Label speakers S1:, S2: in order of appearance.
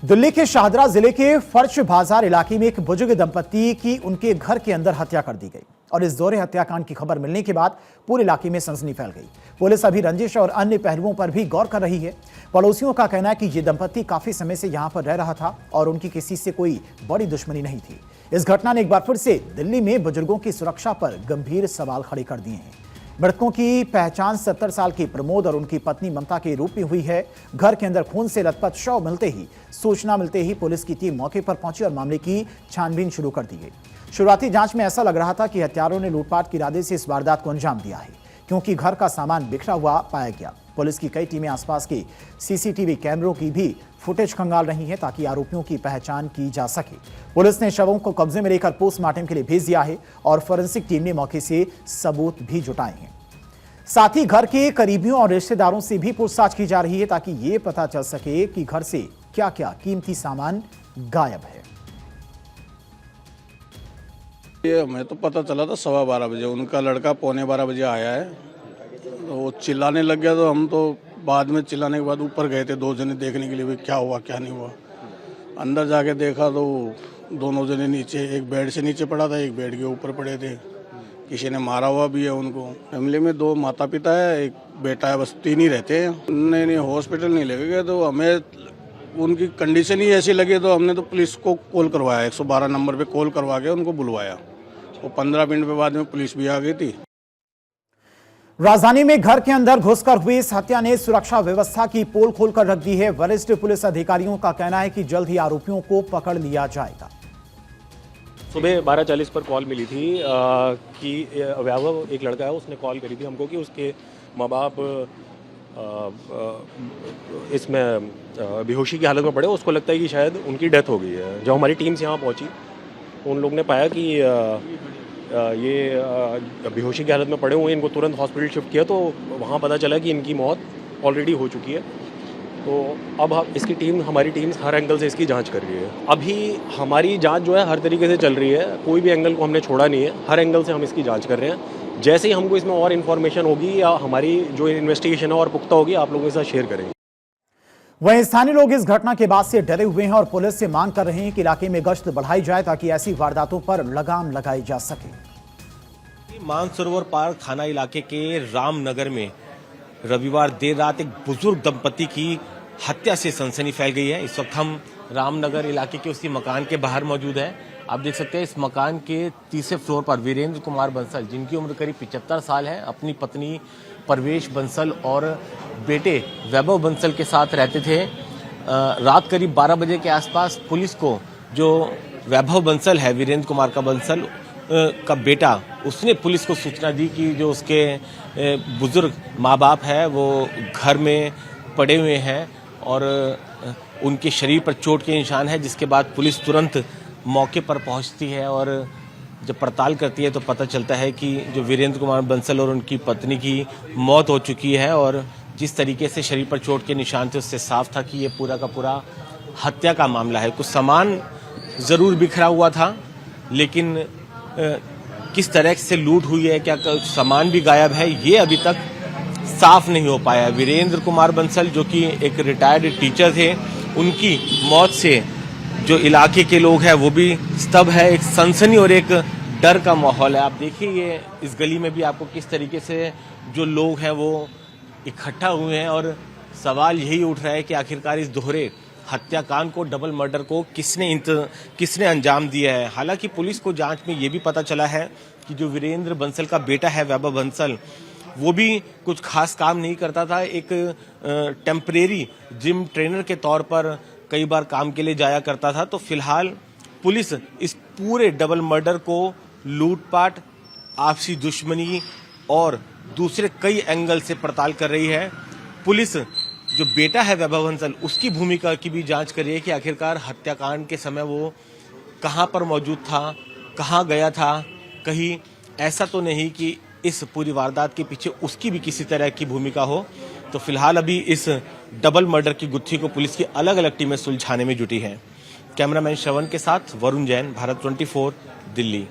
S1: दिल्ली के शाहदरा जिले के फर्श बाजार इलाके में एक बुजुर्ग दंपति की उनके घर के अंदर हत्या कर दी गई और इस दोहरे हत्याकांड की खबर मिलने के बाद पूरे इलाके में सनसनी फैल गई। पुलिस अभी रंजिश और अन्य पहलुओं पर भी गौर कर रही है। पड़ोसियों का कहना है कि ये दंपति काफी समय से यहां पर रह रहा था और उनकी किसी से कोई बड़ी दुश्मनी नहीं थी। इस घटना ने एक बार फिर से दिल्ली में बुजुर्गों की सुरक्षा पर गंभीर सवाल खड़े कर दिए हैं। मृतकों की पहचान 70 साल के प्रमोद और उनकी पत्नी ममता के रूप में हुई है। घर के अंदर खून से लथपथ शव मिलते ही सूचना मिलते ही पुलिस की टीम मौके पर पहुंची और मामले की छानबीन शुरू कर दी गई। शुरुआती जांच में ऐसा लग रहा था कि हत्यारों ने लूटपाट के इरादे से इस वारदात को अंजाम दिया है, क्योंकि घर का सामान बिखरा हुआ पाया गया। पुलिस की कई टीमें आसपास के सीसीटीवी कैमरों की भी फुटेज खंगाल रही हैं ताकि आरोपियों की पहचान की जा सके। पुलिस ने शवों को कब्जे में लेकर पोस्टमार्टम के लिए भेज दिया है और फोरेंसिक टीम ने मौके से सबूत भी जुटाए हैं। साथ ही घर के करीबियों और रिश्तेदारों से भी पूछताछ की जा रही है ताकि ये पता चल सके कि घर से क्या क्या कीमती सामान गायब है।
S2: ये हमें तो पता चला था 12:15 बजे, उनका लड़का 11:45 बजे आया है तो वो चिल्लाने लग गया। तो हम तो बाद में चिल्लाने के बाद ऊपर गए थे 2 जने देखने के लिए भी क्या हुआ क्या नहीं हुआ। अंदर जाके देखा तो दोनों जने नीचे, एक बेड से नीचे पड़ा था, एक बेड के ऊपर पड़े थे। किसी ने मारा हुआ भी है उनको। फैमिली में 2 माता पिता है, एक बेटा है, बस 3 ही रहते हैं। नहीं हॉस्पिटल नहीं लेके गए तो हमें उनकी कंडीशन ही ऐसी लगी तो हमने तो पुलिस को कॉल करवाया, 112 नंबर पे कॉल करवा के उनको बुलवाया। वो 15 मिनट के बाद में पुलिस भी आ गई थी।
S1: राजधानी में घर के अंदर घुसकर हुई इस हत्या ने सुरक्षा व्यवस्था की पोल खोलकर रख दी है। वरिष्ठ पुलिस अधिकारियों का कहना है कि जल्द ही आरोपियों को पकड़ लिया जाएगा।
S3: सुबह 12:40 पर कॉल मिली थी कि वैभव एक लड़का है, उसने कॉल करी थी हमको कि उसके माँ बाप इसमें बेहोशी की हालत में पड़े। उसको लगता है कि शायद उनकी डेथ हो गई है। जब हमारी टीम्स यहाँ पहुँची उन लोग ने पाया कि ये बेहोशी की हालत में पड़े हुए, इनको तुरंत हॉस्पिटल शिफ्ट किया तो वहाँ पता चला कि इनकी मौत ऑलरेडी हो चुकी है। तो अब इसकी टीम, हमारी टीम्स हर एंगल से इसकी जांच कर रही है। अभी हमारी जांच जो है हर तरीके से चल रही है, कोई भी एंगल को हमने छोड़ा नहीं है। हर एंगल से हम इसकी जांच कर रहे हैं। जैसे ही हमको इसमें और इन्फॉर्मेशन होगी या हमारी जो इन्वेस्टिगेशन है और पुख्ता होगी, आप लोगों के साथ शेयर करेंगे।
S1: वहीं स्थानीय लोग इस घटना के बाद से डरे हुए हैं और पुलिस से मांग कर रहे हैं कि इलाके में गश्त बढ़ाई जाए ताकि ऐसी वारदातों पर लगाम लगाई जा सके।
S4: मानसरोवर पार्क थाना इलाके के रामनगर में रविवार देर रात एक बुजुर्ग दंपति की हत्या से सनसनी फैल गई है। इस वक्त हम रामनगर इलाके के उसी मकान के बाहर मौजूद हैं। आप देख सकते हैं इस मकान के तीसरे फ्लोर पर वीरेंद्र कुमार बंसल, जिनकी उम्र करीब 75 साल है, अपनी पत्नी परवेश बंसल और बेटे वैभव बंसल के साथ रहते थे। रात करीब 12 बजे के आसपास पुलिस को जो वैभव बंसल है, वीरेंद्र कुमार का बंसल का बेटा, उसने पुलिस को सूचना दी कि जो उसके बुजुर्ग माँ बाप है वो घर में पड़े हुए हैं और उनके शरीर पर चोट के निशान है। जिसके बाद पुलिस तुरंत मौके पर पहुंचती है और जब पड़ताल करती है तो पता चलता है कि जो वीरेंद्र कुमार बंसल और उनकी पत्नी की मौत हो चुकी है और जिस तरीके से शरीर पर चोट के निशान थे उससे साफ था कि ये पूरा का पूरा हत्या का मामला है। कुछ सामान ज़रूर बिखरा हुआ था, लेकिन किस तरह से लूट हुई है, क्या सामान भी गायब है, ये अभी तक साफ नहीं हो पाया। वीरेंद्र कुमार बंसल जो कि एक रिटायर्ड टीचर थे, उनकी मौत से जो इलाके के लोग हैं वो भी स्तब्ध है। एक सनसनी और एक डर का माहौल है। आप देखिए ये इस गली में भी आपको किस तरीके से जो लोग हैं वो इकट्ठा हुए हैं और सवाल यही उठ रहा है कि आखिरकार इस दोहरे हत्याकांड को, डबल मर्डर को किसने अंजाम दिया है। हालांकि पुलिस को जांच में ये भी पता चला है कि जो वीरेंद्र बंसल का बेटा है वैभव बंसल, वो भी कुछ खास काम नहीं करता था। एक टेम्परेरी जिम ट्रेनर के तौर पर कई बार काम के लिए जाया करता था। तो फिलहाल पुलिस इस पूरे डबल मर्डर को लूटपाट, आपसी दुश्मनी और दूसरे कई एंगल से पड़ताल कर रही है। पुलिस जो बेटा है वैभव बंसल, उसकी भूमिका की भी जांच कर रही है कि आखिरकार हत्याकांड के समय वो कहां पर मौजूद था, कहां गया था। कहीं ऐसा तो नहीं कि इस पूरी वारदात के पीछे उसकी भी किसी तरह की भूमिका हो। तो फिलहाल अभी इस डबल मर्डर की गुत्थी को पुलिस की अलग अलग टीमें सुलझाने में जुटी हैं। कैमरामैन श्रवण के साथ वरुण जैन, भारत 24, दिल्ली।